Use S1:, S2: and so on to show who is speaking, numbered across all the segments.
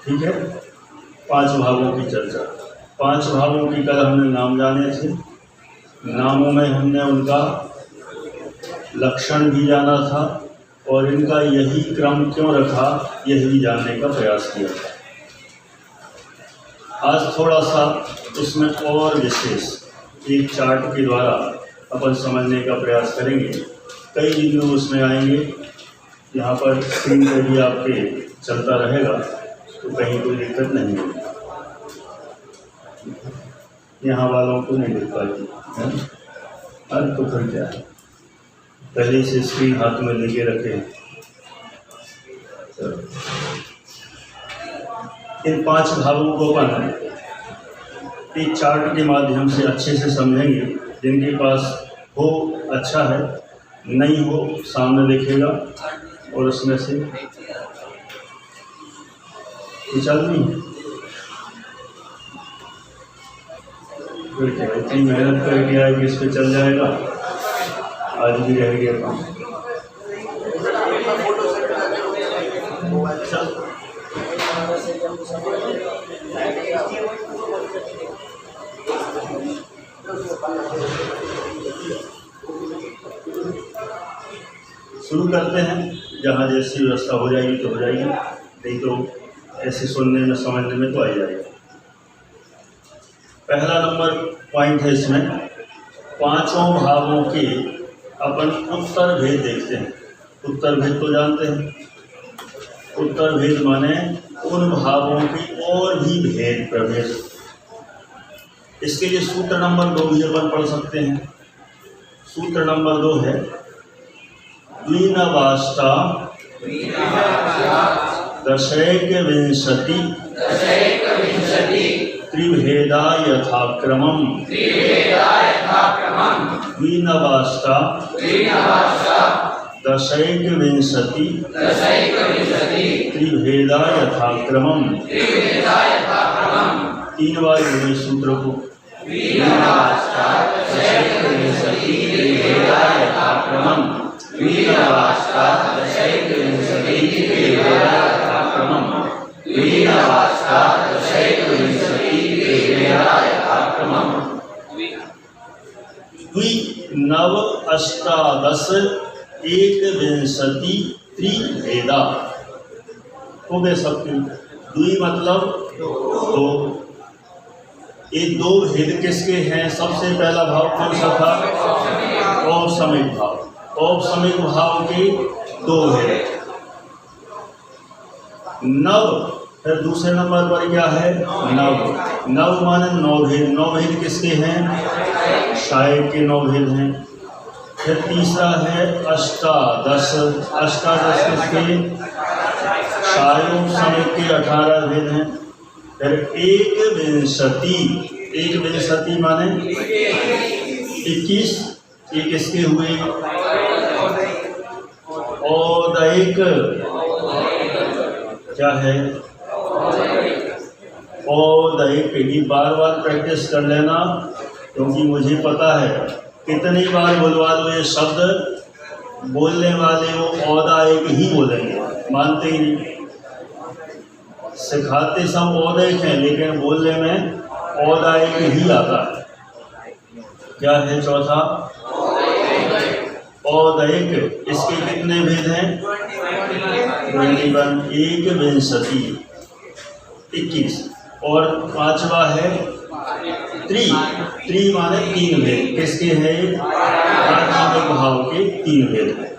S1: ठीक है। 5 भावों की चर्चा। 5 भावों की कल हमने नाम जाने थे। नामों में हमने उनका लक्षण भी जाना था और इनका यही क्रम क्यों रखा यही जानने का प्रयास किया था। आज थोड़ा सा इसमें और विशेष एक चार्ट के द्वारा अपन समझने का प्रयास करेंगे। कई बिंदु उसमें आएंगे। यहाँ पर स्क्रीन पर भी आपके चलता रहेगा तो कहीं कोई दिक्कत नहीं होगी। यहाँ वालों को नहीं दिख पाती है। अब तो फिर क्या है, पहले से स्क्रीन हाथ में लेके रखे। इन 5 भावों को अपन एक चार्ट के माध्यम से अच्छे से समझेंगे। जिनके पास हो अच्छा है, नहीं हो सामने देखेगा और उसमें से चल नहीं फिर क्या, इतनी मेहनत करके आए कि इस पर चल जाएगा। आज भी रह गया काम। शुरू करते हैं। जहाँ जैसी व्यवस्था हो जाएगी तो हो जाएगी, नहीं तो ऐसे सुनने में समझने में तो आ जाएगा। पहला नंबर पॉइंट है इसमें 5 भावों के अपन उत्तर भेद देखते हैं। उत्तर भेद तो जानते हैं। उत्तर भेद माने उन भावों की और भी भेद प्रभेद। इसके लिए सूत्र नंबर 2 भी अपन पढ़ सकते हैं। सूत्र नंबर 2 है द्विनवाष्टा दशैकविंशति त्रिभेदा यथाक्रमम्। द्विनवाष्टा दशैकविंशति त्रिभेदा यथाक्रमम्। 3 बार बोले सूत्र को। द्विनवाष्टा दशैकविंशति त्रिभेदा यथाक्रमम्। द्विनवाष्टा दशैकविंशति त्रिभेदा यथाक्रमम्। द्विनवाष्टा दशैकविंशति त्रिभेदा यथाक्रमम्। द्विनव अष्टादश एकविंशति त्रिभेदा हो गए सबके। द्वि मतलब 2। ये 2 भेद किसके हैं? सबसे पहला भाव कौन सा था? औपसमिक भाव। औपसमिक भाव के 2 भेद। नव, फिर दूसरे नंबर पर क्या है? नव। नव माने 9 भेद। 9 भेद किसके हैं? शाय के 9 भेद हैं। फिर तीसरा है अष्टादश। अष्टादश किसके? शायोपसमिक के 18 भेद हैं। फिर एकविंशति। एकविंशति माने 21। ये किसके हुए? औदैक। क्या है? औदैक। ये बार बार प्रैक्टिस कर लेना, क्योंकि मुझे पता है कितनी बार बुलवा लो ये शब्द, बोलने वाले वो औदैक ही बोलेंगे, मानते ही नहीं। सिखाते सब औदैक हैं, लेकिन बोलने में औदैक ही आता है। क्या है चौथा? औदैक। इसके कितने भेद हैं? 21। एकविंशति 21। और 5वां है त्रि। त्रि माने 3 भेद। किसके हैं? औपसमिक भाव के 3 भेद हैं।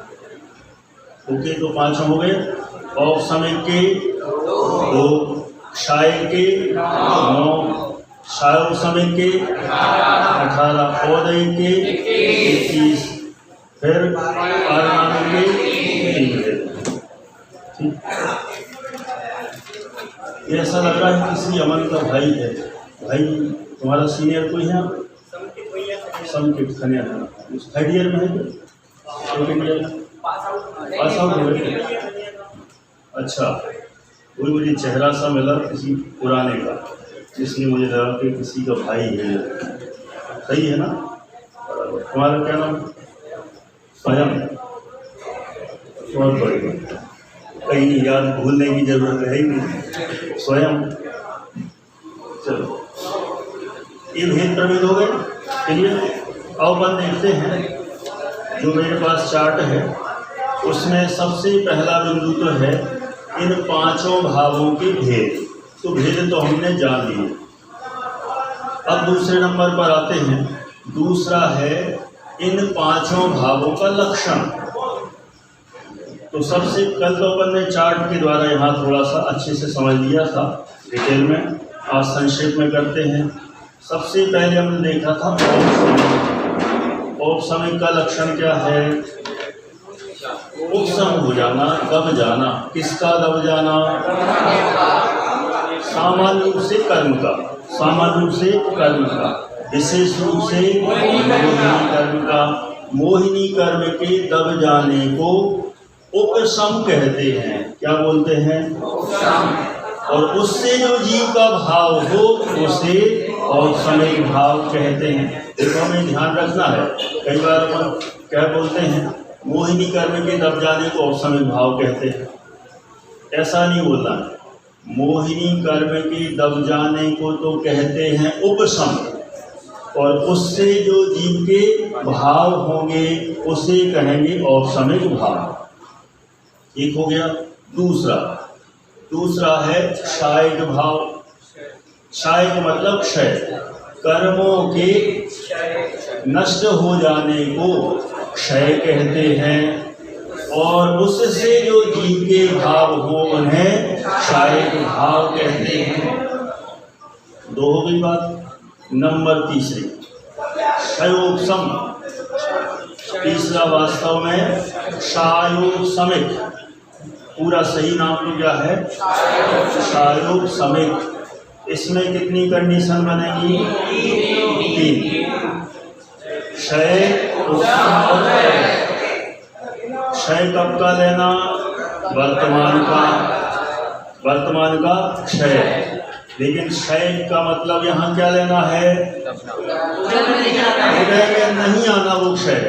S1: ओके, तो 5 हो गए। औपसमिक के 2, शाय के 9, शायोपसमिक के 18, औदैक के 21, फिर पारमाणिक के 3 भेद। ठीक, ऐसा लग रहा है किसी अमन का भाई है। भाई तुम्हारा सीनियर कोई है? समकित खनिया है। 3rd ईयर में है क्या? 2nd ईयर पास आउट हो गए? अच्छा, कोई मुझे चेहरा सा मिला किसी पुराने का, जिसने मुझे लगा कि किसी का भाई है। सही है ना? तुम्हारा क्या नाम? स्वयं। बहुत बढ़िया। कहीं नहीं, याद भूलने की जरूरत है ही नहीं, स्वयं। चलो, ये भेद प्रभेद हो गए। चलिए अब अपन देखते हैं, जो मेरे पास चार्ट है उसमें सबसे पहला बिंदु तो है इन पांचों भावों के भेद। तो भेद तो हमने जान लिए। अब दूसरे नंबर पर आते हैं। दूसरा है इन पांचों भावों का लक्षण। तो सबसे कल तो अपन ने चार्ट के द्वारा यहाँ थोड़ा सा अच्छे से समझ लिया था डिटेल में, आज संक्षेप में करते हैं। सबसे पहले हमने देखा था औपसमय का लक्षण क्या है? उपसम हो जाना, दब जाना। किसका दब जाना? सामान्य रूप से कर्म का, सामान्य रूप से कर्म का, विशेष रूप से मोहिनी कर्म का। मोहिनी कर्म के दब जाने को उपसम कहते हैं। क्या बोलते हैं? और उससे जो जीव का भाव हो उसे औपसमय भाव कहते हैं। देखो हमें ध्यान रखना है, कई बार अपन क्या बोलते हैं, मोहिनी कर्म के दब जाने को औपसमय भाव कहते हैं। ऐसा नहीं बोलना है। मोहिनी कर्म के दब जाने को तो कहते हैं उपसम, और उससे जो जीव के भाव होंगे उसे कहेंगे औपसमय भाव। एक हो गया। दूसरा है क्षायक भाव। क्षायक मतलब क्षय, कर्मों के नष्ट हो जाने को क्षय कहते हैं, और उससे जो जीव के भाव हो उन्हें क्षायक भाव कहते हैं। दो हो गई बात। नंबर तीसरी क्षयोपशम। तीसरा वास्तव में क्षयोपशमिक। पूरा सही नाम तो क्या है? क्षयोपशमिक। इसमें कितनी कंडीशन बनेगी? 3। क्षय, उपशम और क्षय कब का लेना? वर्तमान का क्षय। लेकिन क्षय का मतलब यहाँ क्या लेना है? उदय में नहीं आना वो क्षय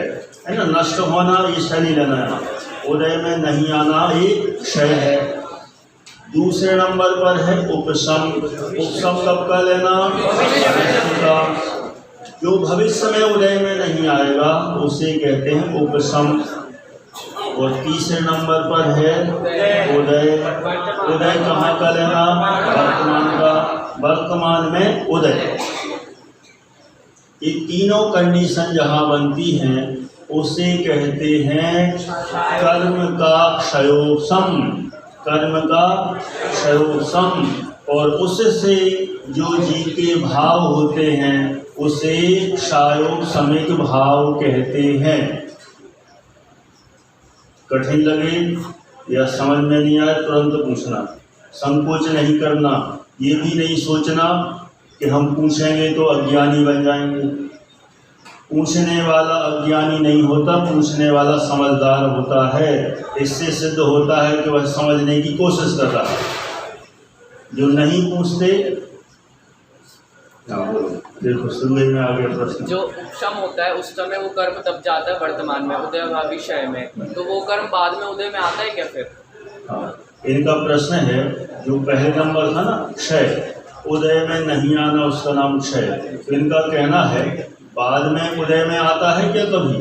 S1: है ना, नष्ट होना ये क्षय नहीं लेना है। उदय में नहीं आना ये क्षय है। दूसरे नंबर पर है उपशम। उपशम कब का लेना? का। जो भविष्य में उदय में नहीं आएगा उसे कहते हैं उपशम। और तीसरे नंबर पर है उदय। उदय कहाँ का लेना? वर्तमान का। वर्तमान में उदय। ये तीनों कंडीशन जहाँ बनती हैं उसे कहते हैं कर्म का क्षयोपशम। कर्म का क्षयोपशम। और उससे जो जीव के भाव होते हैं उसे क्षयोपशमिक भाव कहते हैं। कठिन लगे या समझ में नहीं आए तुरंत पूछना, संकोच नहीं करना। ये भी नहीं सोचना कि हम पूछेंगे तो अज्ञानी बन जाएंगे। पूछने वाला अज्ञानी नहीं होता, पूछने वाला समझदार होता है। इससे सिद्ध होता है कि वह समझने की कोशिश कर रहा है। जो नहीं पूछते, देखो शुरू में आ गया प्रश्न।
S2: जो उपशम होता है उस समय वो कर्म तब जाता है वर्तमान में, उदय भावी क्षय में, तो वो कर्म बाद में उदय में आता है क्या फिर?
S1: हाँ, इनका प्रश्न है जो पहले नंबर था ना क्षय, उदय में नहीं आना उसका नाम क्षय। तो इनका कहना है बाद में उदय में आता है क्या? कभी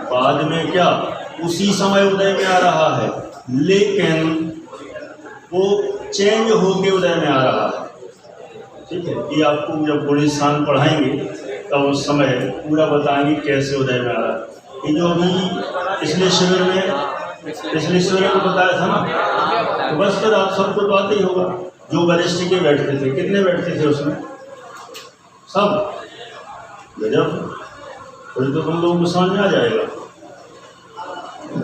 S1: बाद में क्या, उसी समय उदय में आ रहा है, लेकिन वो चेंज होके उदय में आ रहा है। ठीक है, ये आपको जब बड़े स्थान पढ़ाएंगे तब उस समय पूरा बताएंगे कैसे उदय में आ रहा है। ये जो अभी पिछले शिविर में बताया था ना, तो बस फिर आप सबको बात ही होगा। जो वरिष्ठ के बैठते थे, कितने बैठते थे उसमें? सब। गजब, तो तुम लोगों को समझ में आ जाएगा।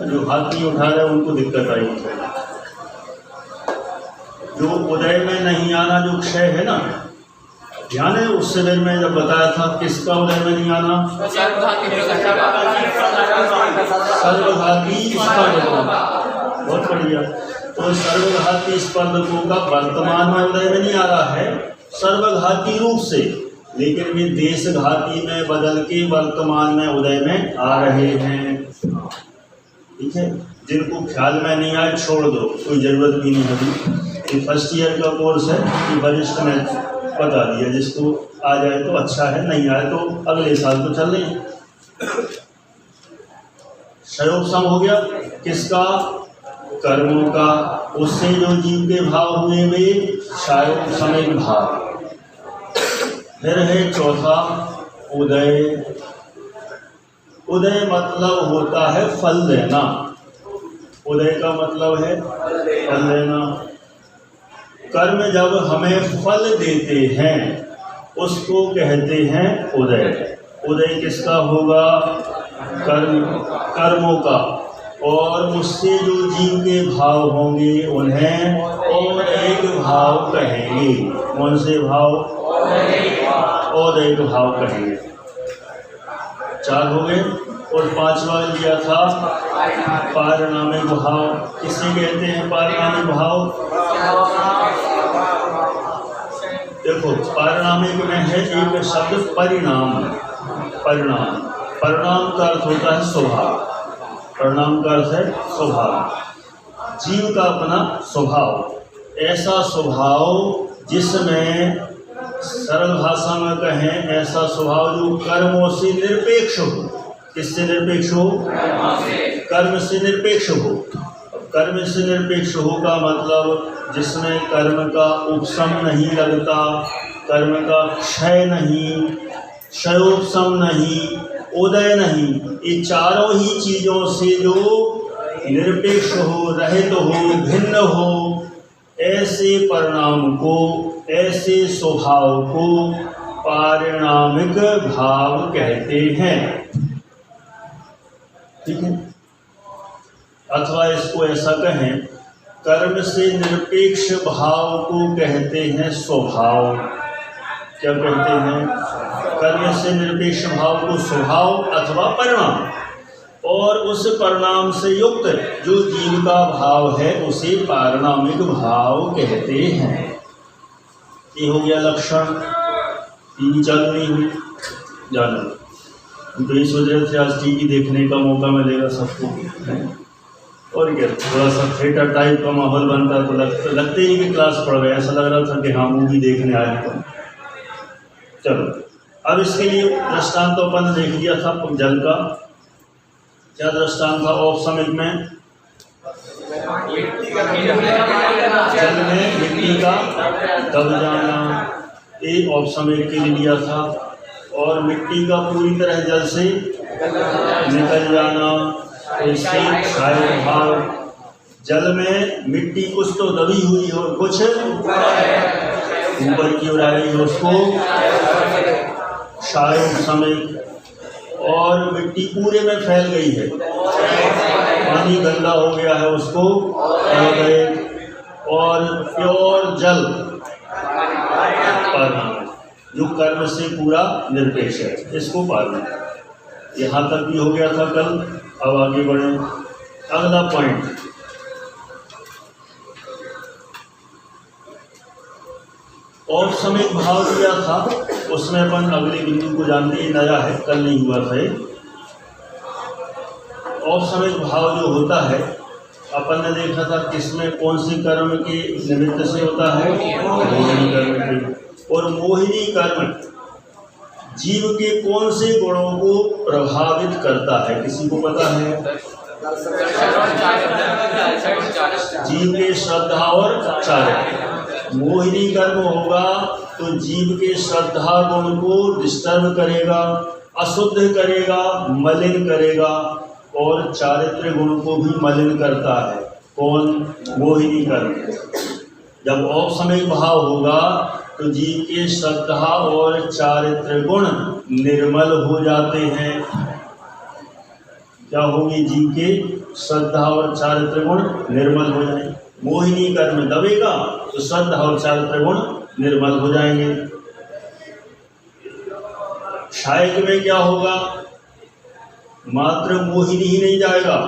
S1: जो हाथ नहीं उठा रहे उनको दिक्कत आएगी। जो उदय में नहीं आना जो क्षय है ना, ध्यान है उस शिविर में जब बताया था किसका उदय में नहीं आना? सर्वघाती स्पर्धकों का। बहुत बढ़िया। तो सर्वघाती स्पर्धकों का वर्तमान में उदय में नहीं आ रहा है सर्वघाती रूप से, लेकिन वे देशघाती में बदल के वर्तमान में उदय में आ रहे हैं। ठीक है, जिनको ख्याल में नहीं आए छोड़ दो, कोई ज़रूरत भी नहीं अभी। ये फर्स्ट ईयर का कोर्स है, ये वरिष्ठ ने बता दिया, जिसको आ जाए तो अच्छा है, नहीं आए तो अगले साल तो चल रहे हैं। क्षयोपशम हो गया किसका? कर्मों का, उससे जो जीव के भाव हुए वे क्षयोपशमिक भाव। फिर है चौथा उदय। उदय मतलब होता है फल देना। उदय का मतलब है फल देना। कर्म जब हमें फल देते हैं उसको कहते हैं उदय। उदय किसका होगा? कर्मों का, और उससे जो जीव के भाव होंगे उन्हें और एक भाव कहेंगे। कौन से भाव? और एक भाव कहेंगे। 4 हो गए। और 5वां लिया था पारिणामिक भाव। किसे कहते हैं पारिणामिक भाव? देखो, पारिणामिक में है एक शब्द परिणाम। परिणाम, परिणाम का अर्थ होता है स्वभाव। परिणाम का अर्थ है स्वभाव, जीव का अपना स्वभाव। ऐसा स्वभाव जिसमें सरल भाषा में कहें, ऐसा स्वभाव जो कर्मों से निरपेक्ष हो। किससे निरपेक्ष हो? कर्म से निरपेक्ष हो। कर्म से निरपेक्ष हो का मतलब जिसमें कर्म का उपशम नहीं लगता, कर्म का क्षय नहीं, क्षयोपशम नहीं, उदय नहीं, ये चारों ही चीज़ों से जो निरपेक्ष हो, रहित हो, भिन्न हो, ऐसे परिणाम को, ऐसे स्वभाव को पारिणामिक भाव कहते हैं। ठीक है, अथवा इसको ऐसा कहें, कर्म से निरपेक्ष भाव को कहते हैं स्वभाव। क्या कहते हैं? कर्म से निरपेक्ष भाव को स्वभाव अथवा परिणाम, और उस परिणाम से युक्त जो जीव का भाव है उसे पारिणामिक भाव कहते हैं। ये हो गया लक्षण। टीवी चालू नहीं हुई, जानो तो इस वजह से आज टीवी देखने का मौका मिलेगा सबको। और क्या, थोड़ा सा थिएटर टाइप का माहौल बनता तो लगते ही कि क्लास पढ़ गए, ऐसा लग रहा था कि हाँ मूवी देखने आए। तो चलो, अब इसके लिए दृष्टांत तो अपन देख लिया था जल का। क्या दृष्टांत था औपसमिक में? जल में मिट्टी का दब जाना, एक औपसमिक के लिए लिया था। और मिट्टी का पूरी तरह जल से निकल जाना, इससे क्षय भाव। जल में मिट्टी कुछ तो दबी हुई हो, कुछ ऊपर की ओर आई हो, उसको क्षयोपशमिक। और मिट्टी पूरे में फैल गई है, पानी गंदा हो गया है, उसको गए। और प्योर जल पानी जो कर्म से पूरा निरपेक्ष है, इसको पानी। यहाँ तक भी हो गया था कल। अब आगे बढ़े, अगला पॉइंट। औपसमिक भाव दिया था, उसमें अपन अगले बिंदु को जानते हैं, नया है, कल नहीं हुआ था ये। औपसमिक भाव जो होता है, अपन ने देखा था किसमें, कौन से कर्म के निमित्त से होता है? मोहिनी कर्म के। और मोहिनी कर्म जीव के कौन से गुणों को प्रभावित करता है? किसी को पता है? जीव के श्रद्धा और चारित्र्य। मोहिनी कर्म होगा तो जीव के श्रद्धा गुण को डिस्टर्ब करेगा, अशुद्ध करेगा, मलिन करेगा, और चारित्र्य गुण को भी मलिन करता है। कौन? मोहिनी कर्म। जब औपसमिक भाव होगा तो जीव के श्रद्धा और चारित्र्य गुण निर्मल हो जाते हैं। क्या होगी? जीव के श्रद्धा और चारित्र्य गुण निर्मल हो जाएंगे। मोहिनी कर्म दबेगा तो श्रद्धा और चारित्र्य गुण निर्मल हो जाएंगे। क्षायक में क्या होगा? मात्र मोहिनी ही नहीं जाएगा,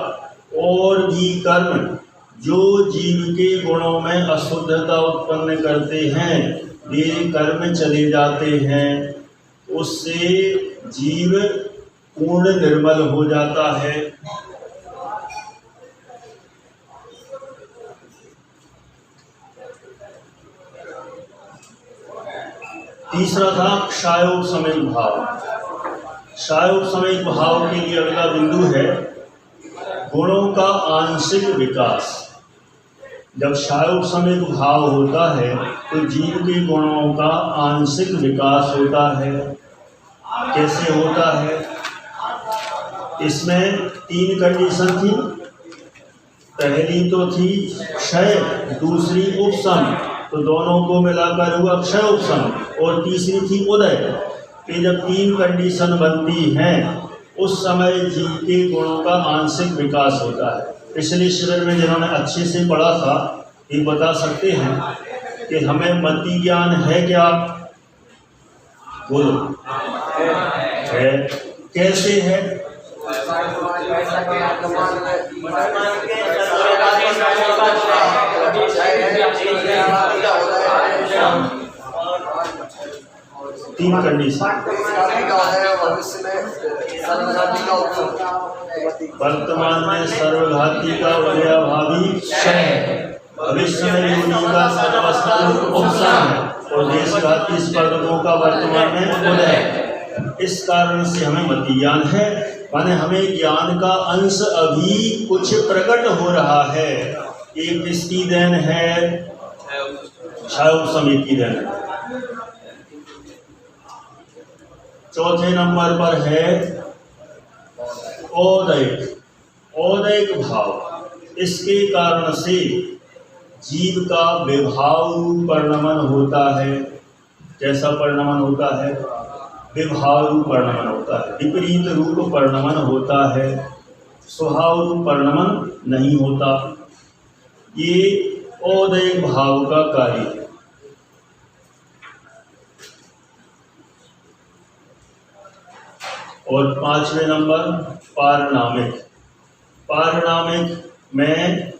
S1: और भी कर्म जो जीव के गुणों में अशुद्धता उत्पन्न करते हैं वे कर्म चले जाते हैं। उससे जीव पूर्ण निर्मल हो जाता है। तीसरा था क्षायोपशमिक भाव। क्षायोपशमिक भाव के लिए अगला बिंदु है गुणों का आंशिक विकास। जब क्षायोपशमिक भाव होता है तो जीव के गुणों का आंशिक विकास होता है। कैसे होता है? इसमें 3 कंडीशन थी। पहली तो थी क्षय, दूसरी उपशम, तो दोनों को मिलाकर हुआ क्षय उपशम, और तीसरी थी उदय। कि जब 3 कंडीशन बनती हैं उस समय जीव के गुणों का आंशिक विकास होता है। पिछले शिविर में जिन्होंने अच्छे से पढ़ा था ये बता सकते हैं कि हमें मति ज्ञान है क्या? बोलो। है। कैसे है? 3 कंडीशन। वर्तमान में सर्वघाती का वलयाभावी क्षय, भविष्य में योनि का सर्वस्नान उपशम है, और देशघाती स्पर्धकों का वर्तमान में उदय। इस कारण से हमें मति ज्ञान है, माने हमें ज्ञान का अंश अभी कुछ प्रकट हो रहा है। एक किसकी देन है? क्षायोपशमिक की देन है। चौथे नंबर पर है औदैक। औदैक भाव। इसके कारण से जीव का विभाव रूप परिणमन होता है। कैसा परिणमन होता है? विभाव रूप परिणमन होता है। विपरीत रूप परिणमन होता है, स्वभाव रूप परिणमन नहीं होता। ये औदैक भाव का कार्य है। और 5वें नंबर पारिणामिक। पारिणामिक में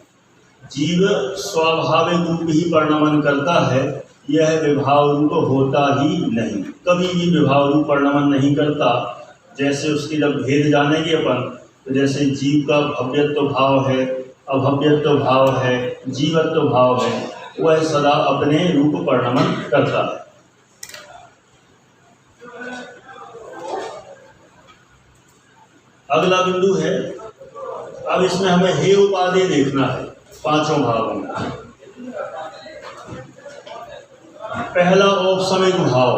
S1: जीव स्वाभाविक रूप ही परिणमन करता है, यह विभाव रूप होता ही नहीं। कभी भी विभाव रूप परिणमन नहीं करता। जैसे उसकी जब भेद जानेंगे अपन, तो जैसे जीव का भव्यत्व भाव है, अभव्यत्व भाव है, जीवत्व भाव है, वह सदा अपने रूप परिणमन करता है। अगला बिंदु है, अब इसमें हमें हे उपाधि देखना है 5 भावों में। पहला औपशमिक भाव,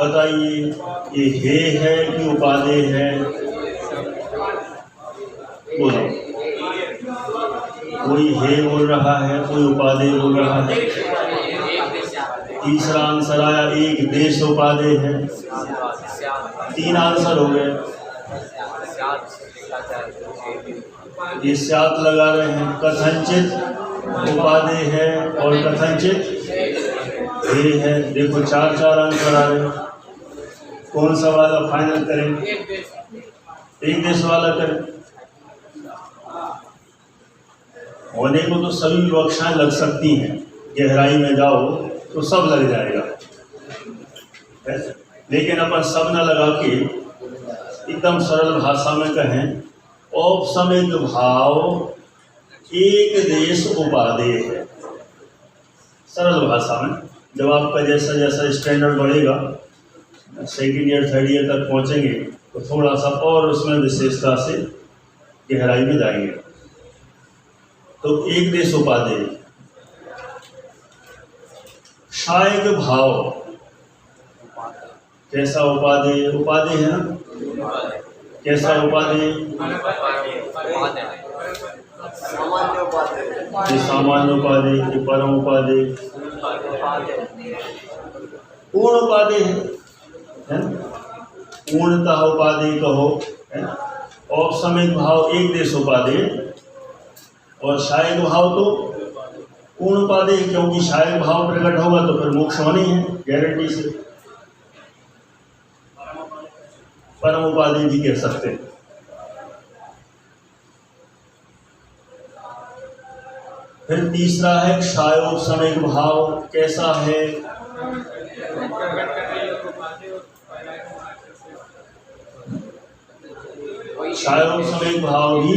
S1: बताइए ये हे है कि उपाधि है? बोलो। कोई हे बोल रहा है, कोई उपाधि बोल रहा है। तीसरा आंसर आया एक देश उपाधि है। 3 आंसर हो गए। ये स्यात लगा रहे हैं। कथनचित उपाधि है और कथनचित हे है। देखो 4 आंसर आ रहे हैं। कौन सा वाला फाइनल करें? एक देश वाला करें। होने को तो सभी विवक्षाएं लग सकती हैं, गहराई में जाओ तो सब लग जाएगा, लेकिन अपन सब न लगा के एकदम सरल भाषा में कहें, औपशमिक भाव एक देश उपादेय है। सरल भाषा में जब आपका जैसा जैसा स्टैंडर्ड बढ़ेगा, 2nd ईयर 3rd ईयर तक पहुंचेंगे, तो थोड़ा सा और उसमें विशेषता से गहराई में जाएंगे। तो एक देश उपादेय। क्षायक भाव कैसा उपादेय? उपादेय है ना? कैसा उपादेय? ये सामान्य उपादेय, ये परम उपादेय, पूर्ण उपादेय है ना? पूर्णतः उपादेय कहो, है ना? औपशमिक भाव एक देश उपादेय और क्षायक भाव तो पूर्ण उपादेय, क्योंकि क्षायक भाव प्रकट होगा तो फिर मोक्ष होनी है गारंटी से। परम उपादेय भी कह सकते हैं। फिर तीसरा है क्षायोपशमिक भाव। कैसा है? क्षायोपशमिक भाव भी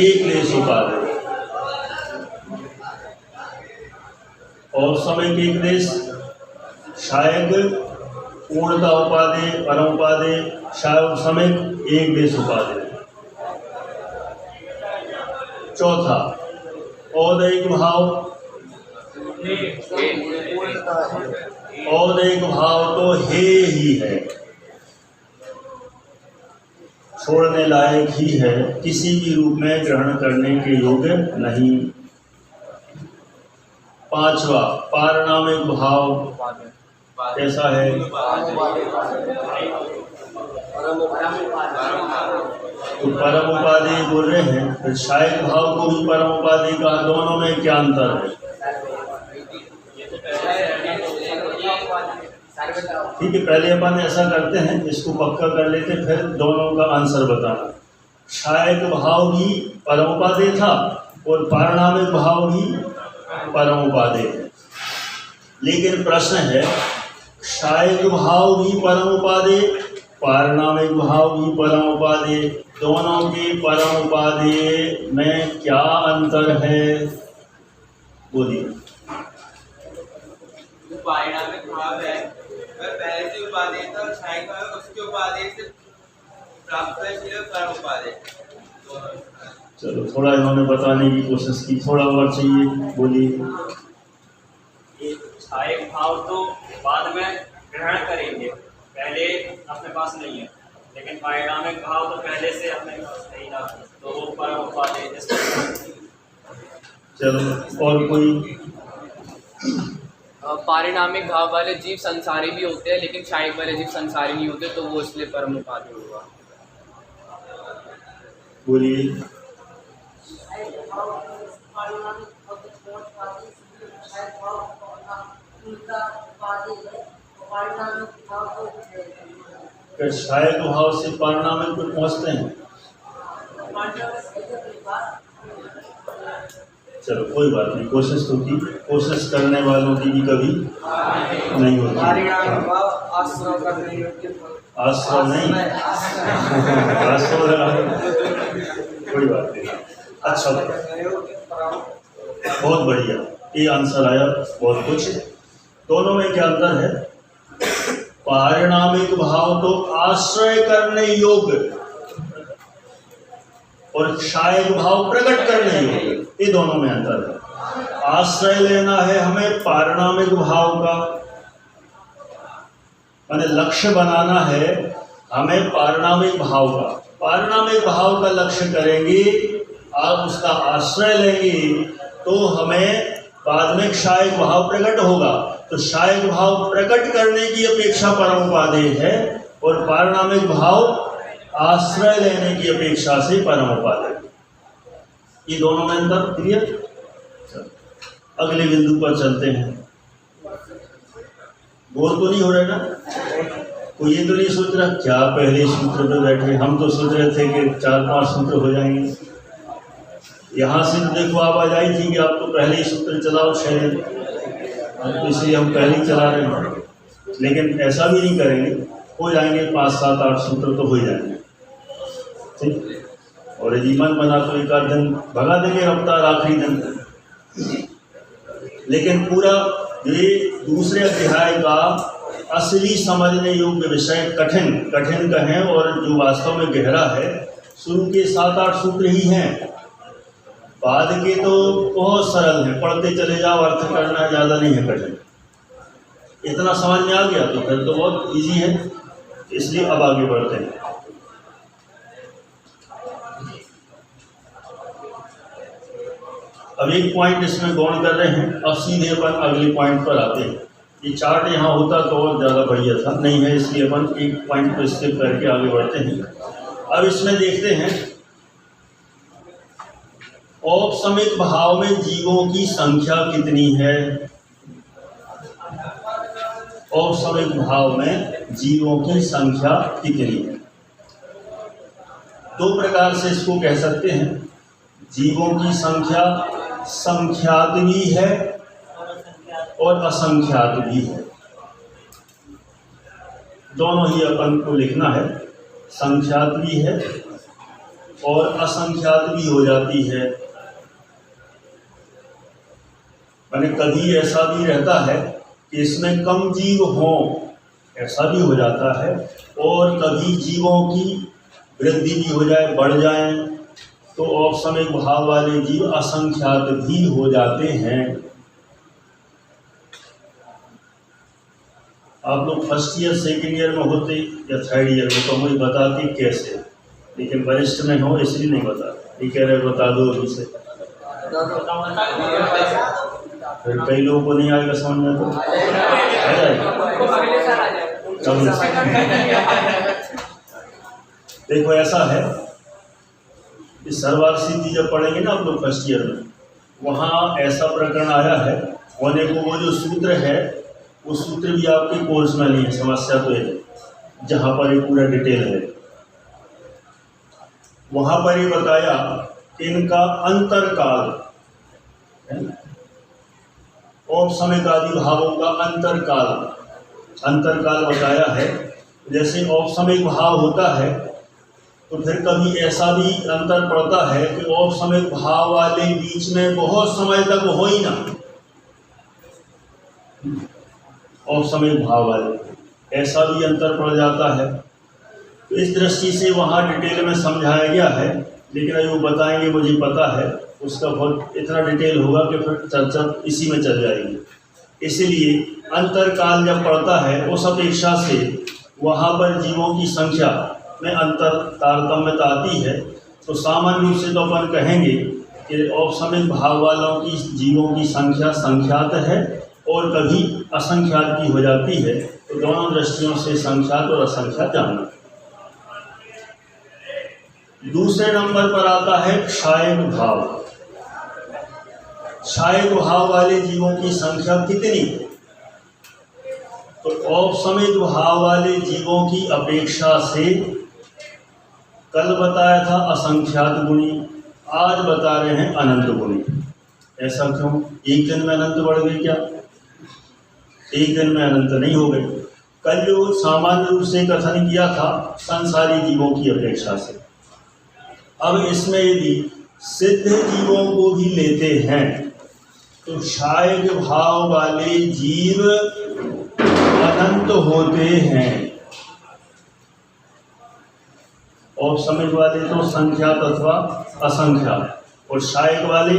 S1: एक देश उपादेय। औपशमिक एक देश, क्षायक पूर्णता उपादेय, परम उपादेय, शायद समेत एक देश उपादेय। चौथा औदैक भाव। औदैक भाव तो हे ही है, छोड़ने लायक ही है, किसी भी रूप में ग्रहण करने के योग्य नहीं। पांचवा पारणामिक भाव कैसा है? तो परम उपाधि बोल रहे हैं, फिर शायद भाव को भी परम उपाधि का, दोनों में क्या अंतर है? ठीक है, पहले अपन ऐसा करते हैं, इसको पक्का कर लेते, फिर दोनों का आंसर बताना। शायद भाव भी परम उपाधि था और पारणामिक भाव भी परम उपाधि है, लेकिन प्रश्न है शायद भाव भी परम उपाधि, पारणामिक भाव भी परम उपाधि, दोनों के परम उपाधि में क्या अंतर है? बोलिए।
S3: पारणामिक भाव है वह पहले से उपाधि था और शायद भाव उसके उपाधि से प्राप्त है, सिर्फ परम उपाधि।
S1: चलो थोड़ा इन्होंने बताने की कोशिश की, थोड़ा और चाहिए, बोलिए।
S4: सहायक भाव तो बाद में ग्रहण करेंगे, पहले अपने पास नहीं है, लेकिन पारिणामिक भाव तो पहले से अपने पास नहीं था, तो वो परम उपाधि।
S1: चलो और कोई?
S2: पारिणामिक भाव वाले जीव संसारी भी होते हैं, लेकिन शायक वाले जीव संसारी नहीं होते, तो वो इसलिए परम उपाधि हुआ।
S1: बोलिए। क्या शायद भाव से पारणामिक पे पहुंचते हैं? चलो कोई बात नहीं, कोशिश तो की, कोशिश करने वालों की भी कभी नहीं होती। आश्रय नहीं, आश्रय लगा, कोई बात नहीं। अच्छा, बहुत बढ़िया, ये आंसर आया, बहुत कुछ। दोनों में क्या अंतर है? पारिणामिक भाव तो आश्रय करने योग्य और शायद भाव प्रकट करने योग्य, ये दोनों में अंतर है। आश्रय लेना है हमें पारिणामिक भाव का, माने लक्ष्य बनाना है हमें पारिणामिक भाव का। पारिणामिक भाव का लक्ष्य करेंगे, आप उसका आश्रय लेंगे तो हमें बाद में शायद भाव प्रकट होगा। तो शायद भाव प्रकट करने की अपेक्षा परम उपादेय है और पारिणामिक भाव आश्रय लेने की अपेक्षा से परम उपादेय। ये दोनों में अंतर क्लियर? अगले बिंदु पर चलते हैं। बोर तो नहीं हो रहा ना? कोई ये तो नहीं सोच रहा क्या पहले सूत्र पे बैठे? हम तो सोच रहे थे कि 4-5 सूत्र हो जाएंगे। यहाँ से देखो आवाज आई थी कि आप तो पहले ही सूत्र चलाओ शायद, तो इसलिए हम पहले ही चला रहे हैं, लेकिन ऐसा भी नहीं करेंगे, हो जाएंगे 5-7-8 सूत्र तो हो जाएंगे, ठीक। और यदि मन बना तो एक आध दिन भगा देंगे रफ्तार आखिरी दिन। लेकिन पूरा ये दूसरे अध्याय का असली समझने योग्य विषय कठिन कहें और जो वास्तव में गहरा है, शुरू के 7-8 सूत्र ही हैं, बाद के तो बहुत सरल है, पढ़ते चले जाओ, अर्थ करना ज़्यादा नहीं है कठिन। इतना समझ में आ गया तो फिर तो बहुत इजी है, इसलिए अब आगे बढ़ते हैं। अब एक पॉइंट इसमें गौर कर रहे हैं, अब सीधे अपन अगले पॉइंट पर आते हैं। ये चार्ट यहाँ होता तो और ज़्यादा बढ़िया था, नहीं है, इसलिए अपन एक पॉइंट पर स्किप करके आगे बढ़ते हैं। अब इसमें देखते हैं औपसमिक भाव में जीवों की संख्या कितनी है। औपसमिक भाव में जीवों की संख्या कितनी है? दो प्रकार से इसको कह सकते हैं। जीवों की संख्या संख्यात भी है और असंख्यात भी है, दोनों ही अपन को लिखना है। संख्यात भी है और असंख्यात भी हो जाती है। माने कभी ऐसा भी रहता है कि इसमें कम जीव हों ऐसा भी हो जाता है। और कभी जीवों की वृद्धि भी हो जाए, बढ़ जाए, तो औपसमिक भाव वाले जीव असंख्यात भी हो जाते हैं। आप लोग फर्स्ट ईयर सेकेंड ईयर में होते या थर्ड ईयर में तो मुझे बताते कैसे, लेकिन वरिष्ठ में हो इसलिए नहीं बताते। ये कह रहे बता दो अभी से, फिर कई लोगों को नहीं आएगा समझ में, तो आ जाएगा। देखो ऐसा है, इस सर्वार्थ सिद्धि जब पढ़ेंगे ना आप लोग फर्स्ट ईयर में, वहाँ ऐसा प्रकरण आया है होने को, वो जो सूत्र है वो सूत्र भी आपके कोर्स में नहीं है, समस्या तो है जहाँ पर ये पूरा डिटेल है। वहाँ पर ये बताया कि इनका अंतरकाल, औपसमिक आदि भावों का अंतरकाल बताया है। जैसे औपसमिक भाव होता है तो फिर कभी ऐसा भी अंतर पड़ता है कि औपसमिक भाव वाले बीच में बहुत समय तक हो ही ना, औपसमिक भाव वाले ऐसा भी अंतर पड़ जाता है। तो इस दृष्टि से वहाँ डिटेल में समझाया गया है, लेकिन अभी वो बताएंगे, मुझे पता है उसका बहुत इतना डिटेल होगा कि फिर चर्चा इसी में चल जाएगी। इसलिए अंतरकाल जब पड़ता है उस अपेक्षा से वहाँ पर जीवों की संख्या में अंतर तारतम्यता आती है। तो सामान्य रूप से तो अपन कहेंगे कि औपसमिक भाव वालों की जीवों की संख्या संख्यात है और कभी असंख्यात की हो जाती है। तो दोनों दृष्टियों से संख्यात और असंख्यात जानना। दूसरे नंबर पर आता है क्षायक भाव। क्षायक भाव वाले जीवों की संख्या कितनी? तो औपसमिक भाव वाले जीवों की अपेक्षा से कल बताया था असंख्यात गुणी, आज बता रहे हैं अनंत गुणी। ऐसा क्यों? एक दिन में अनंत बढ़ गए क्या? एक दिन में अनंत नहीं हो गए। कल जो सामान्य रूप से कथन किया था संसारी जीवों की अपेक्षा से। अब इसमें यदि सिद्ध जीवों को भी लेते हैं तो क्षायक भाव वाले जीव अनंत होते हैं, औपसमिक वाले तो संख्यात अथवा असंख्यात, और क्षायक वाले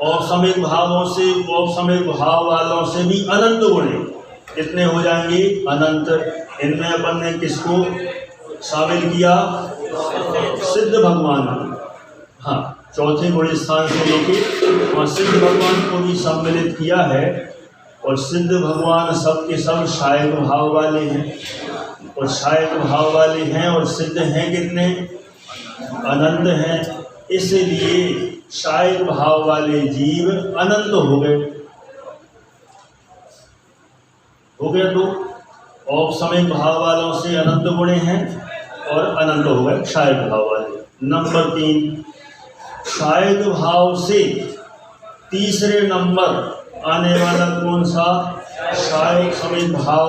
S1: औपसमिक भावों से, औपसमिक भाव वालों से भी अनंत गुणे कितने हो जाएंगे? अनंत। इनमें अपन ने किसको शामिल किया? सिद्ध भगवान। हाँ, चौथे गुण स्थान से लेके वहाँ सिद्ध भगवान को भी सम्मिलित किया है। और सिद्ध भगवान सब के सब क्षायक भाव वाले हैं, और क्षायक भाव वाले हैं और सिद्ध हैं कितने? अनंत हैं। इसलिए क्षायक भाव वाले जीव अनंत हो गए। तो औपसमिक भाव वालों से अनंत गुणे हैं और अनंत हो गए क्षायक भाव वाले। नंबर 3, क्षायक भाव से तीसरे नंबर आने वाला कौन सा? क्षायक समिक भाव।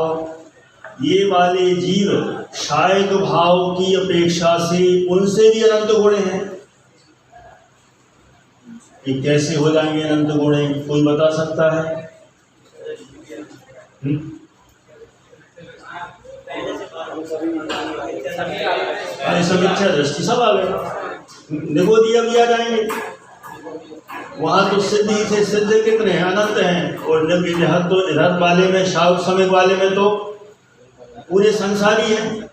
S1: ये वाले जीव क्षायक भाव की अपेक्षा से उनसे भी अनंत गुणे हैं। ये कैसे हो जाएंगे अनंत गुणे? कोई बता सकता है? समीक्षा दृष्टि सब आ गए, निगोदिया भी आ जाएंगे। वहां तो सिद्ध ही थे, सिद्ध कितने हैं? अनंत हैं। और इधर तो इधर वाले में, क्षायक समिक वाले में तो पूरे संसारी हैं,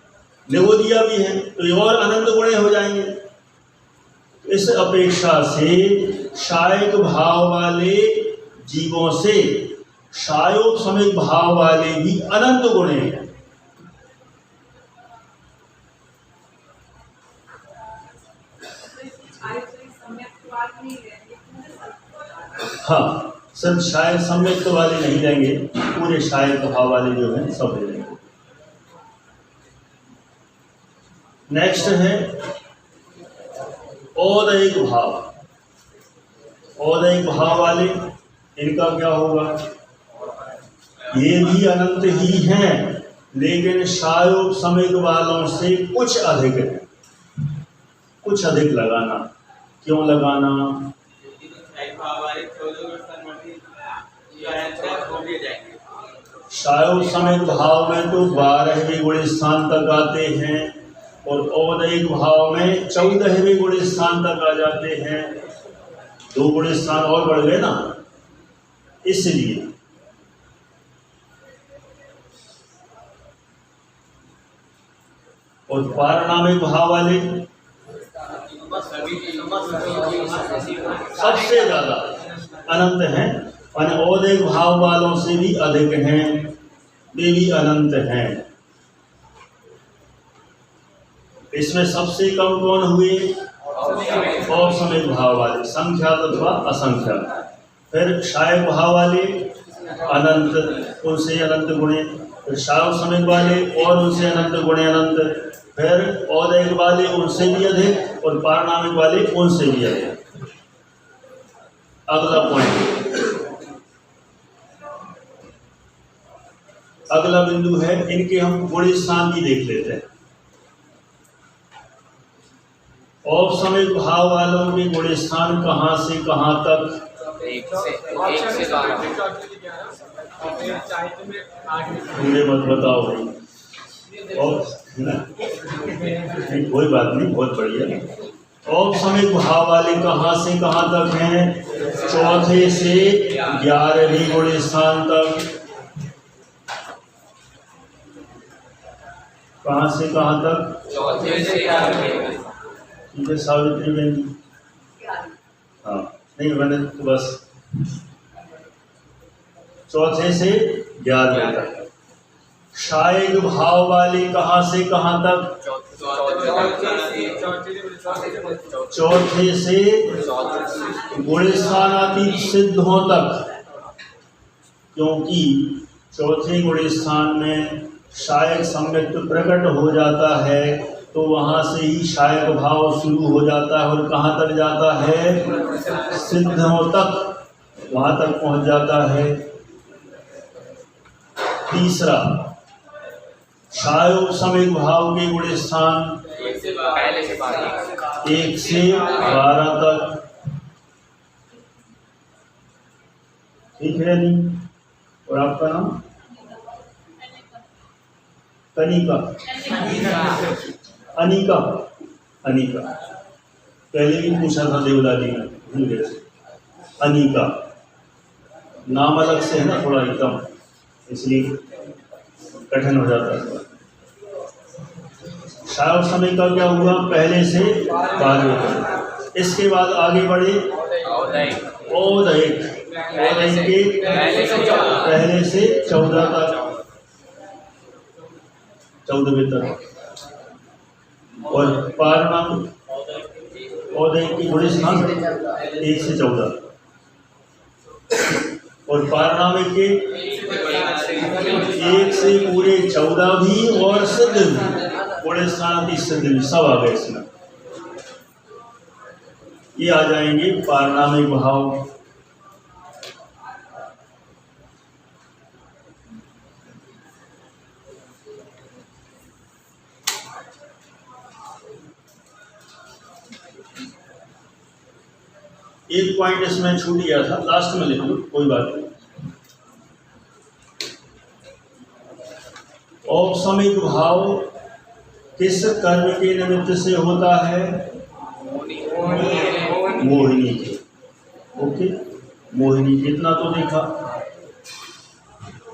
S1: निगोदिया भी हैं, तो ये और अनंत गुणे हो जाएंगे। इस अपेक्षा से क्षायक भाव वाले जीवों से क्षायोप समिक भाव वाले भी अनंत गुणे हैं। हाँ, सब शायद सम्यक्त वाले नहीं रहेंगे, पूरे शायद भाव वाले जो हैं सब ले लेंगे। नेक्स्ट है औदैहिक भाव। औदैहिक भाव वाले, इनका क्या होगा? ये भी अनंत ही हैं, लेकिन क्षायोप समिक वालों से कुछ अधिक है। कुछ अधिक लगाना, क्यों लगाना? शायोग समेत भाव में तो 12वें गुण स्थान तक आते हैं और औदयिक भाव में 14वें गुण स्थान तक आ जाते हैं। 2 गुण स्थान और बढ़ गए ना, इसलिए। और पारणामिक भाव वाले सबसे ज्यादा अनंत हैं, और औदयिक भाव वालों से भी अधिक हैं, वे भी अनंत हैं। इसमें सबसे कम कौन हुए? औसमिक भाव वाले, संख्यात अथवा असंख्यात। फिर शायक भाव वाले अनंत, उनसे अनंत गुणे। फिर शायक वाले और उनसे अनंत गुणे अनंत। फिर औदयिक वाले उनसे भी अधिक और पारणामिक वाले उनसे भी अधिक। अगला पॉइंट, अगला बिंदु है, इनके हम गुण स्थान भी देख लेते हैं। औपसमिक भाव वालों के गुण स्थान कहाँ से कहाँ तक?
S2: 1 से 12।
S1: मुझे मत बताओ भाई, और कोई बात नहीं, बहुत बढ़िया। औपसमिक भाव वाले कहाँ से कहाँ तक हैं? 4 से 11वें गुण स्थान तक। कहाँ से कहाँ तक?
S2: 4 से 11वें।
S1: ठीक है, सावित्री बहन। हाँ, नहीं मैंने तो बस 4 से 11वें तक। शायक भाव वाले कहाँ से कहाँ तक? 4 से गुण स्थानातीत सिद्धों तक, क्योंकि 4थे गुण स्थान में शायक सम्यक्त प्रकट हो जाता है, तो वहाँ से ही शायक भाव शुरू हो जाता है और कहाँ तक जाता है? सिद्धों तक, वहाँ तक पहुँच जाता है। तीसरा, शायोग समिक भाव के गुण स्थान 1 से 12 तक। ठीक है नहीं? और आपका नाम? कनिका, अनिका, अनिका। पहले भी पूछा था देवलाली में, भूल गए। अनिका नाम अलग से है ना, थोड़ा एकदम, इसलिए कठिन हो जाता है। शायोग समय का क्या हुआ? पहले से 12वें तक। इसके बाद आगे बढ़े औदयिक, औदयिक के पहले से 14 तक, 14वें तक। और पारणामिक औदयिक की गुण स्थान 1 से 14, और पारणामिक के 1 से पूरे 14 भी और सिद्ध भी, गुण स्थान की सिद्ध भी, सब आ गए इसमें। ये आ जाएंगे पारणामिक भाव। एक पॉइंट इसमें छूट गया था, लास्ट में लिख लो, कोई बात नहीं। औपसमिक भाव किस कर्म के निमित्त से होता है? मोहिनी के। ओके, मोहिनी, कितना तो देखा।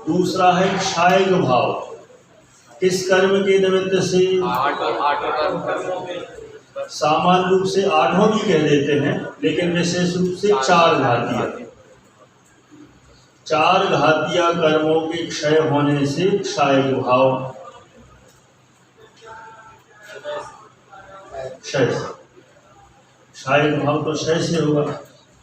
S1: दूसरा है क्षायक भाव, किस कर्म के निमित्त से?
S2: 8
S1: सामान्य रूप से 8 भी कह देते हैं, लेकिन विशेष रूप से 4 घातिया, 4 घातिया कर्मों के क्षय होने से क्षायक भाव, क्षय, क्षायक भाव तो क्षय से होगा,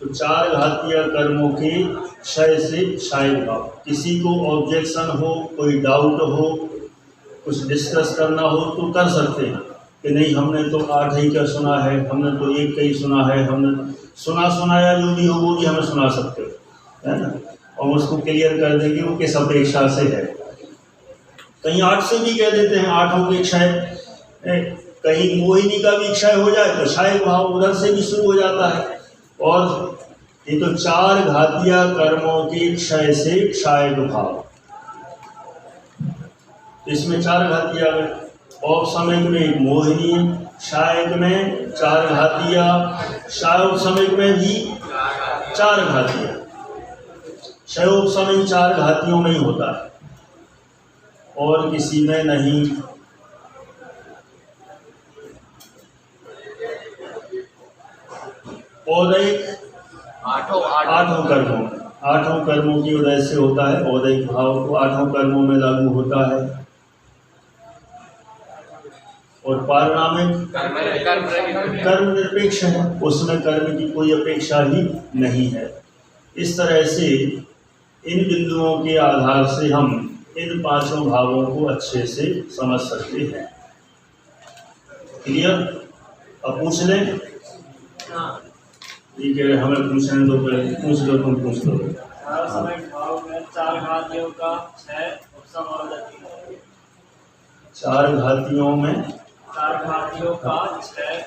S1: तो 4 घातिया कर्मों के क्षय से क्षायक भाव। किसी को ऑब्जेक्शन हो, कोई डाउट हो, कुछ डिस्कस करना हो तो कर सकते हैं कि नहीं हमने तो 8 ही का सुना है, हमने तो 1 का ही सुना है, हमने सुनाया जो भी हो वो भी हमें सुना सकते हो, है ना, और उसको क्लियर कर देंगे वो किस अपेक्षा से है। कहीं 8 से भी कह देते हैं, 8 की क्षय, कहीं मोहिनी का भी क्षय हो जाए तो क्षायक भाव उधर से भी शुरू हो जाता है। और ये तो 4 घातिया कर्मों के क्षय से क्षायक भाव, इसमें 4 घाती आ गए। औपसमयिक में एक मोहिनी, शायक में 4 घातिया, शायोपसमयिक में भी 4 घातिया। क्षयोपसमयिक 4 घातियों में ही होता है और किसी में नहीं। औदैक 8 कर्मों की उदय से होता है। औदैक भाव को 8 कर्मों में लागू होता है। और पारिणामिक कर्म निरपेक्ष है, उसमें कर्म की कोई अपेक्षा ही नहीं है। इस तरह से इन बिंदुओं के आधार से हम इन 5 भावों को अच्छे से समझ सकते हैं। क्लियर? अब पूछ लें। ये कह रहे हमें पूछने दो, पहले पूछ लो, तुम पूछ लो।
S4: भाव में 4 घातियों का 6 उपसम और उदय।
S1: 4 घातियों में
S4: 4 घातियों का 6।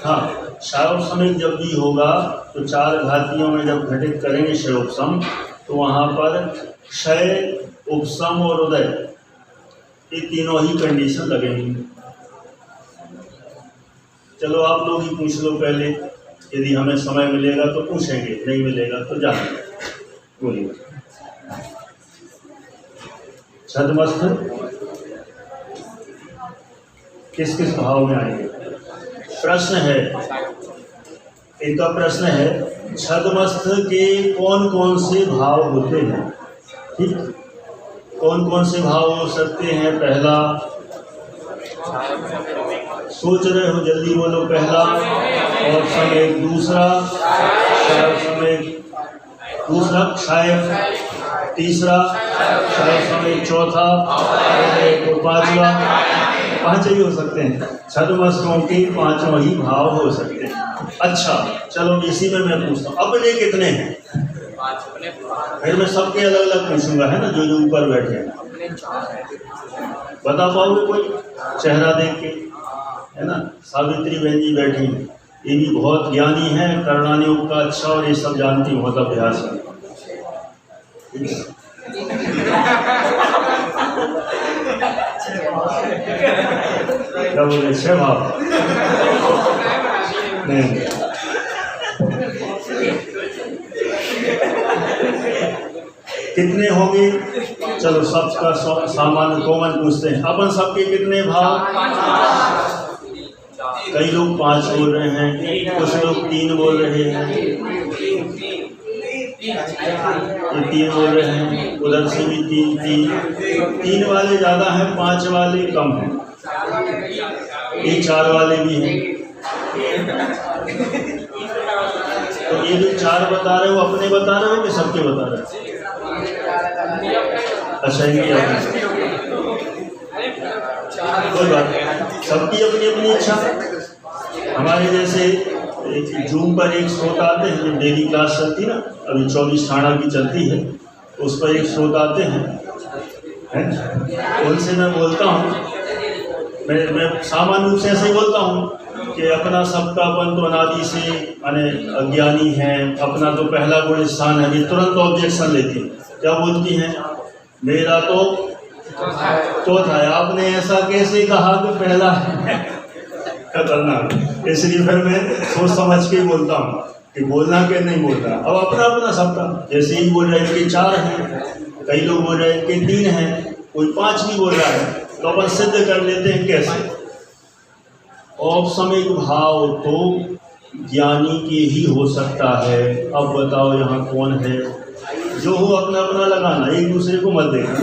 S1: हाँ, क्षयोपसमयिक जब भी होगा तो 4 घातियों में जब घटित करेंगे क्षयोपसम, तो वहाँ पर क्षय, उपसम और उदय ये तीनों ही कंडीशन लगेंगी। चलो आप लोग ही पूछ लो पहले, यदि हमें समय मिलेगा तो पूछेंगे, नहीं मिलेगा तो जाएंगे। बोलिए। छद्मस्थ किस किस भाव में आएंगे? प्रश्न है, इनका प्रश्न है छद्मस्थ के कौन कौन से भाव होते हैं। ठीक, कौन कौन से भाव हो सकते हैं? पहला, सोच रहे हो, जल्दी बोलो। पहला औपसमयिक, दूसरा क्षयोपसमयिक, दूसरा क्षय, तीसरा क्षयोपसमयिक, चौथा और 5वां। 5 ही हो सकते हैं। छद्मस्थों के 5 ही भाव हो सकते हैं। अच्छा, चलो इसी में मैं पूछता हूँ, अपने कितने हैं? फिर मैं सबके अलग अलग पूछूंगा, है ना, जो जो ऊपर बैठे हैं। बता पाओगे कोई? चेहरा देख के, है ना। सावित्री बहन जी बैठी हैं, ये भी बहुत ज्ञानी है, करणानी योग का अच्छा और ये सब जानती, बहुत अभ्यास है। क्या बोले? 6 भाव नहीं। कितने होंगे? चलो सबका सामान्य कॉमन पूछते हैं। अपन सबके कितने भाव? कई लोग 5 बोल रहे हैं, कुछ लोग 3 बोल रहे हैं, ये 3 बोल रहे हैं, उधर से भी 3 वाले ज़्यादा हैं, 5 वाले कम हैं, ये 4 वाले भी हैं। तो ये जो 4 बता रहे हो, अपने बता रहे हो कि सबके बता रहे हो? अच्छा, इनकी कोई बात नहीं, सबकी अपनी अपनी इच्छा। हमारे जैसे जूम पर एक स्रोत आते हैं, जो डेली क्लास चलती है ना, अभी 24 ठाणा की चलती है, उस पर एक स्रोत आते हैं, उनसे मैं बोलता हूँ, मैं सामान्य रूप से ऐसे ही बोलता हूँ कि अपना सबका अपन तो अनादि से माने अज्ञानी है, अपना तो पहला गुण स्थान है। तुरंत ऑब्जेक्शन लेती है, क्या बोलती हैं? मेरा तो था, आपने ऐसा कैसे कहा कि पहला है? खतरनाक। इसलिए फिर मैं सोच समझ के बोलता हूँ कि बोलना के नहीं बोलना। अब अपना अपना सबका, जैसे ही बोल रहे हैं कि 4 हैं, कई लोग बोल रहे हैं कि 3 हैं, कोई 5 भी बोल रहा है, तो अपन सिद्ध कर लेते हैं कैसे? औपसमयिक भाव तो ज्ञानी के ही हो सकता है। अब बताओ यहाँ कौन है? जो हो अपना अपना लगाना, एक दूसरे को मत देखना।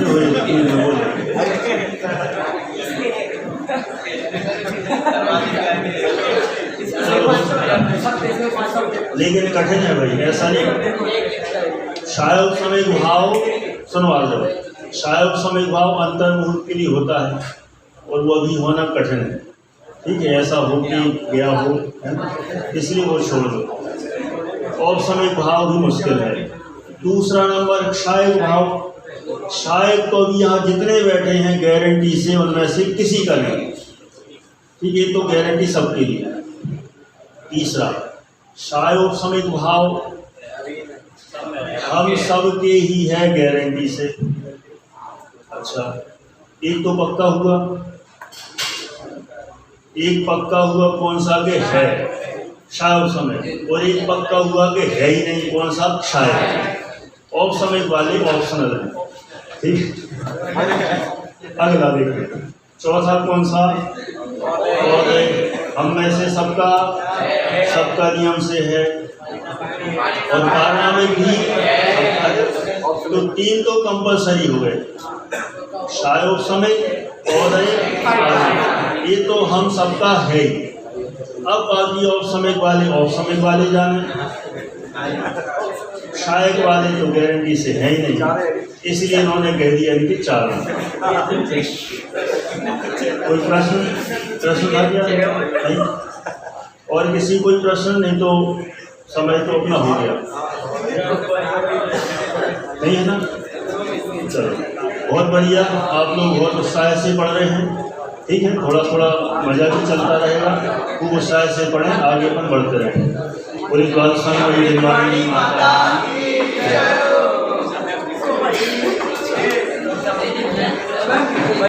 S1: लेकिन कठिन है भाई, ऐसा नहीं। क्षयोपसमयिक भाव, सुनो आगे, क्षयोपसमयिक भाव अंतर्मुहूर्त के लिए होता है और वो भी होना कठिन है। ठीक है, ऐसा हो कि गया हो, है ना, इसलिए वो छोड़ दो। औपसमयिक भाव भी मुश्किल है। दूसरा नंबर क्षायक भाव। क्षायक तो अभी यहाँ जितने बैठे हैं गारंटी से उनमें से किसी का नहीं। ठीक है, तो गारंटी सबके लिए। तीसरा क्षयोपसमयिक भाव हम सबके ही है गारंटी से। अच्छा, एक तो पक्का हुआ, एक पक्का हुआ कौन सा के है शायद समय, और एक पक्का हुआ कि है ही नहीं कौन सा शायद। ऑफ समय वाले ऑप्शनल है, ठीक। अगला देखिए चौथा कौन सा, और हम में से सबका नियम से है, और कारना में भी तो 3 तो कंपलसरी हो गए, शायद ऑफ समय और ये तो हम सबका है। अब बाकी ऑफ समय वाले जाने, शायद वाले तो गारंटी से है ही नहीं, इसलिए इन्होंने कह दिया इनके 4। कोई प्रश्न आ गया नहीं? और किसी कोई प्रश्न नहीं तो समय तो अपना हो गया, नहीं है ना? चलो बहुत बढ़िया, आप लोग बहुत उत्साह से पढ़ रहे हैं, ठीक है। थोड़ा थोड़ा मजा भी चलता रहेगा, खूब उत्साह से पढ़ें, आगे अपन बढ़ते रहें। पूरी बात संग